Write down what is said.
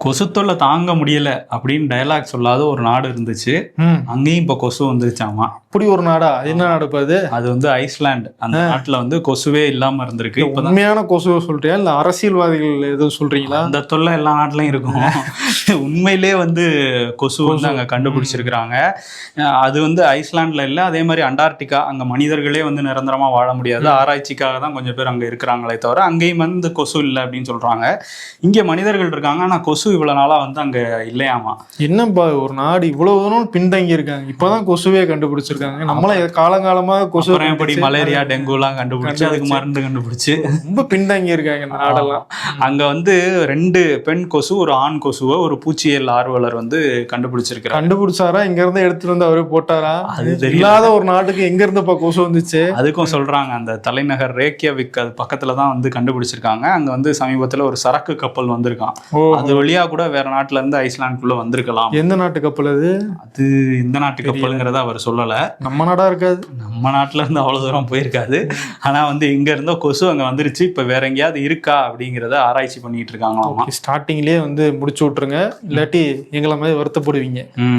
கொசு தொல்லை தாங்க முடியல அப்படின்னு டயலாக் சொல்லாத ஒரு நாடு இருந்துச்சு. அங்கேயும் இப்ப கொசு வந்துருச்சாமா. அப்படி ஒரு நாடா? என்ன நாடு அது? அது வந்து ஐஸ்லாந்து. அந்த நாட்டுல வந்து கொசுவே இல்லாம இருந்திருக்கு. உண்மையான கொசுவை சொல்றியா இல்ல அரசியல்வாதிகள் எதுவும் சொல்றீங்களா? அந்த தொல்லை எல்லா நாட்டிலையும் இருக்கும். உண்மையிலே வந்து கொசு வந்து அங்க கண்டுபிடிச்சிருக்கிறாங்க. அது வந்து ஐஸ்லாண்ட்ல இல்ல, அதே மாதிரி அண்டார்டிகா, அங்க மனிதர்களே வந்து நிரந்தரமா வாழ முடியாது, ஆராய்ச்சிக்காக தான் கொஞ்சம் பேர் அங்க இருக்கிறாங்களே தவிர அங்கேயும் வந்து கொசு இல்லை அப்படின்னு சொல்றாங்க. இங்க மனிதர்கள் இருக்காங்க, ஆனா கொசு இவ்வளவு நாளா வந்து அங்க இல்லையாமா. என்னப்பா ஒரு நாடு இவ்வளவு தூரம் பின்தங்கி இருக்காங்க, இப்பதான் கொசுவே கண்டுபிடிச்சிருக்காங்க. நம்மள காலங்காலமாக கொசு எப்படி மலேரியா டெங்கு எல்லாம் கண்டுபிடிச்சு அதுக்கு மருந்து கண்டுபிடிச்சு ரொம்ப பின்தங்கி இருக்காங்க இந்த நாடெல்லாம். அங்க வந்து 2 பெண் கொசு ஒரு ஆண் கொசுவை ஒரு பூச்சியியல் ஆர்வலர் வந்து கண்டுபிடிச்சிருக்காரு. கண்டுபிடிச்சாரா? இங்க இருந்து எடுத்துட்டு வந்து அவரே போட்டாரா? அது இல்லாத ஒரு நாட்டுக்கு எங்க இருந்து கொசு வந்துச்சு? அதுக்கும் சொல்றாங்க அந்த தலைநகர் ரேக்கியவிக் அது பக்கத்துலதான் வந்து கண்டுபிடிச்சிருக்காங்க. அங்க வந்து சமீபத்துல ஒரு சரக்கு கப்பல் வந்திருக்கான். அது வழியா கூட வேற நாட்டுல இருந்து ஐஸ்லாந்துக்குள்ள வந்திருக்கலாம். எந்த நாட்டு கப்பல் அது? அது இந்த நாட்டு கப்பலுங்கிறத அவர் சொல்லல. நம்ம நாடா இருக்காது, நம்ம நாட்டுல இருந்து அவ்வளவு தூரம் போயிருக்காது. ஆனா வந்து இங்க இருந்தோ கொசு அங்க வந்துருச்சு. இப்ப வேற எங்கேயாவது இருக்கா அப்படிங்கறத ஆராய்ச்சி பண்ணிட்டு இருக்காங்களாமா. ஸ்டார்டிங்லயே வந்து முடிச்சு விட்டுருங்க, இல்லாட்டி எங்களை மாதிரி வருத்தப்படுவீங்க.